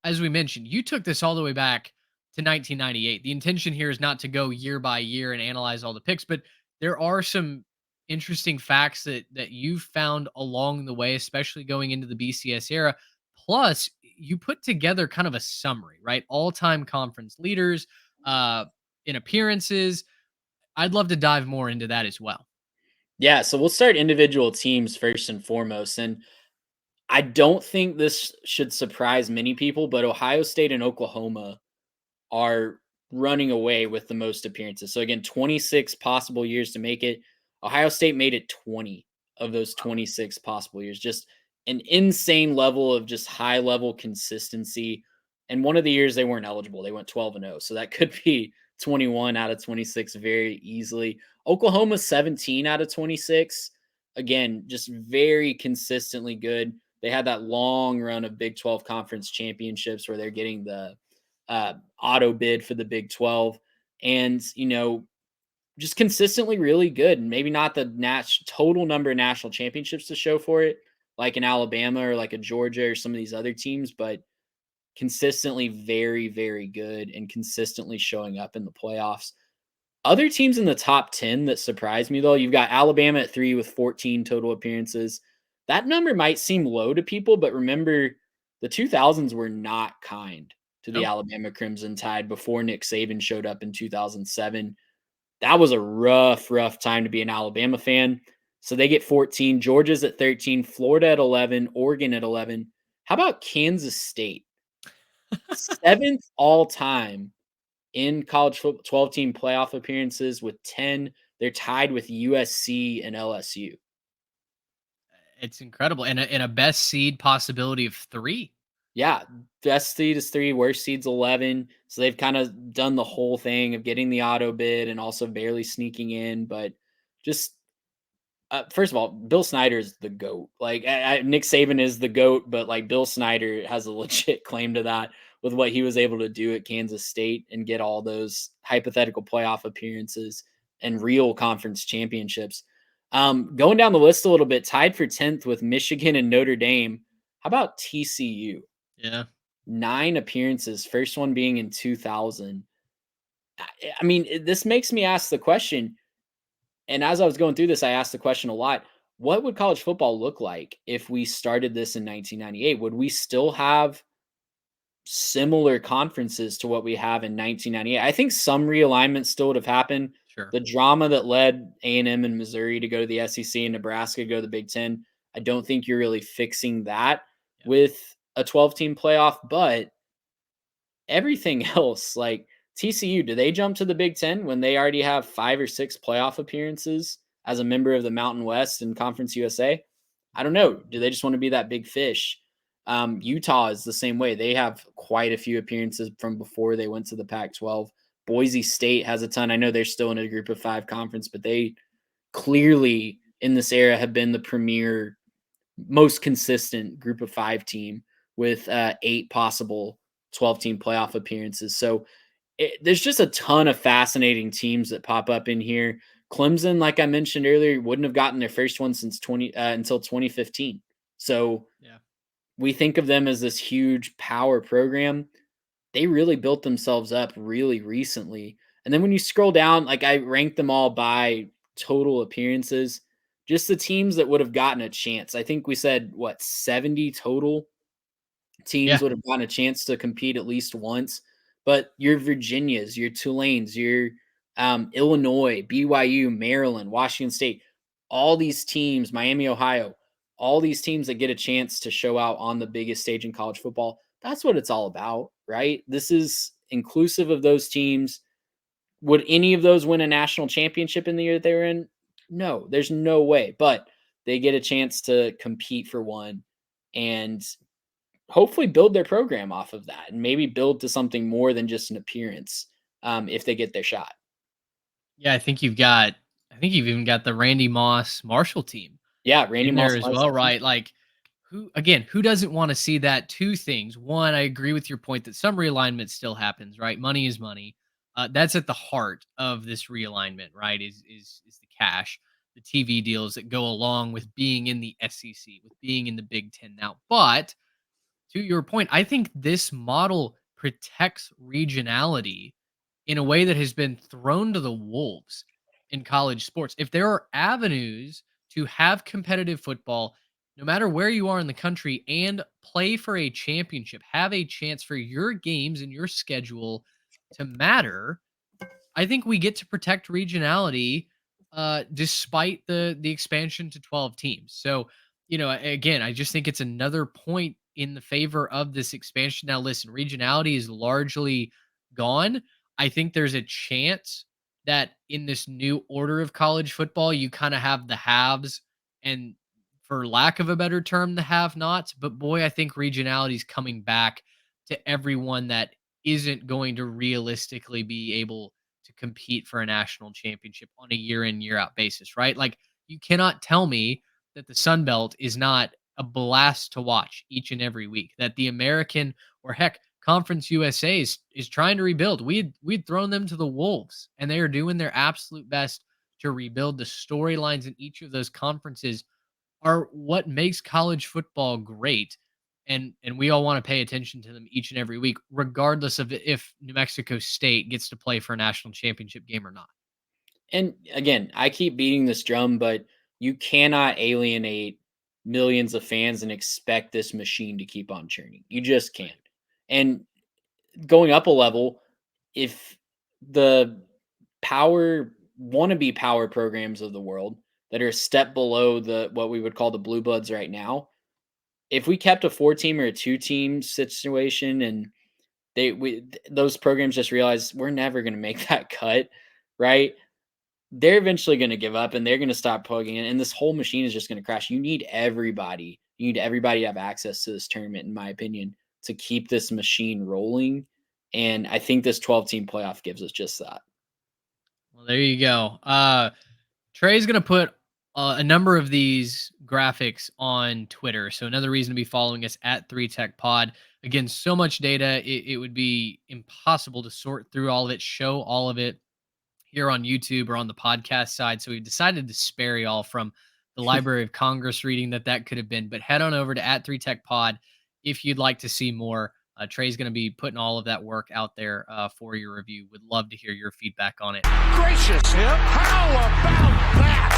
as we mentioned, you took this all the way back to 1998. The intention here is not to go year by year and analyze all the picks, but there are some interesting facts that you've found along the way, especially going into the BCS era. Plus, you put together kind of a summary, right? All-time conference leaders, uh, in appearances. I'd love to dive more into that as well. Yeah, so we'll start individual teams first and foremost. And I don't think this should surprise many people, but Ohio State and Oklahoma are running away with the most appearances. So again, 26 possible years to make it. Ohio State made it 20 of those 26 possible years. Just an insane level of just high level consistency. And one of the years they weren't eligible. They went 12 and 0. So that could be 21 out of 26 very easily. Oklahoma 17 out of 26. Again, just very consistently good. They had that long run of Big 12 conference championships where they're getting the auto bid for the Big 12, and just consistently really good. And maybe not the total number of national championships to show for it, like in Alabama or like a Georgia or some of these other teams, but consistently very, very good and consistently showing up in the playoffs. Other teams in the top 10 that surprised me, though, you've got Alabama at 3 with 14 total appearances. That number might seem low to people, but remember the 2000s were not kind to the Nope. Alabama Crimson Tide before Nick Saban showed up in 2007. That was a rough, rough time to be an Alabama fan. So they get 14. Georgia's at 13, Florida at 11, Oregon at 11. How about Kansas State? Seventh all time in college football, 12 team playoff appearances with 10. They're tied with USC and LSU. It's incredible. And a best seed possibility of 3. Yeah, best seed is 3, worst seed's 11. So they've kind of done the whole thing of getting the auto bid and also barely sneaking in. But just first of all, Bill Snyder is the GOAT. Like, Nick Saban is the GOAT, but like Bill Snyder has a legit claim to that with what he was able to do at Kansas State and get all those hypothetical playoff appearances and real conference championships. Going down the list a little bit, tied for 10th with Michigan and Notre Dame. How about TCU? Yeah. 9 appearances, first one being in 2000. I mean, this makes me ask the question, and as I was going through this, I asked the question a lot. What would college football look like if we started this in 1998? Would we still have similar conferences to what we have in 1998? I think some realignment still would have happened. Sure. The drama that led A&M and Missouri to go to the SEC and Nebraska to go to the Big Ten, I don't think you're really fixing that Yeah. with a 12 team playoff. But everything else, like TCU, do they jump to the Big Ten when they already have 5 or 6 playoff appearances as a member of the Mountain West and Conference USA? I don't know. Do they just want to be that big fish? Utah is the same way. They have quite a few appearances from before they went to the Pac 12. Boise State has a ton. I know they're still in a group of 5 conference, but they clearly in this era have been the premier, most consistent group of 5 team with 8 possible 12 team playoff appearances. So there's just a ton of fascinating teams that pop up in here. Clemson, like I mentioned earlier, wouldn't have gotten their first one since 20 until 2015. So Yeah. we think of them as this huge power program. They really built themselves up really recently. And then when you scroll down, like I ranked them all by total appearances, just the teams that would have gotten a chance. I think we said what 70 total teams Yeah. would have gotten a chance to compete at least once. But your Virginias, your Tulanes, your Illinois, BYU, Maryland, Washington State, all these teams, Miami, Ohio, all these teams that get a chance to show out on the biggest stage in college football. That's what it's all about, right? This is inclusive of those teams. Would any of those win a national championship in the year that they were in? No, there's no way. But they get a chance to compete for one and hopefully build their program off of that and maybe build to something more than just an appearance if they get their shot. Yeah, I think you've even got the Randy Moss Marshall team Yeah, Randy in Moss there as well, Marshall. right? Like who doesn't want to see that? Two things. One, I agree with your point that some realignment still happens, right? Money is money. That's at the heart of this realignment, right? Is the cash, the TV deals that go along with being in the SEC, with being in the Big Ten now. But to your point, I think this model protects regionality in a way that has been thrown to the wolves in college sports. If there are avenues to have competitive football, no matter where you are in the country, and play for a championship, have a chance for your games and your schedule to matter, I think we get to protect regionality, despite the expansion to 12 teams. So, again, I just think it's another point in the favor of this expansion. Now, listen, regionality is largely gone. I think there's a chance that in this new order of college football, you kind of have the haves and, for lack of a better term, the have-nots. But boy, I think regionality is coming back to everyone that isn't going to realistically be able to compete for a national championship on a year in, year out basis, right? Like, you cannot tell me that the Sun Belt is not a blast to watch each and every week, that the American, or heck, Conference USA is trying to rebuild. We'd thrown them to the wolves, and they are doing their absolute best to rebuild. The storylines in each of those conferences are what makes college football great. And we all want to pay attention to them each and every week, regardless of if New Mexico State gets to play for a national championship game or not. And again, I keep beating this drum, but you cannot alienate millions of fans and expect this machine to keep on churning. You just can't. And going up a level, if the power wannabe power programs of the world that are a step below the what we would call the blue bloods right now, if we kept a 4 team or a 2 team situation and those programs just realize we're never going to make that cut, right? They're eventually going to give up and they're going to stop plugging in, and this whole machine is just going to crash. You need everybody. You need everybody to have access to this tournament, in my opinion, to keep this machine rolling. And I think this 12-team playoff gives us just that. Well, there you go. Trey's going to put a number of these graphics on Twitter. So another reason to be following us at 3Tech Pod. Again, so much data, it would be impossible to sort through all of it, show all of it here on YouTube or on the podcast side. So we decided to spare y'all from the Library of Congress reading that could have been. But head on over to at 3Tech Pod if you'd like to see more. Trey's going to be putting all of that work out there for your review. Would love to hear your feedback on it. Gracious him. How about that?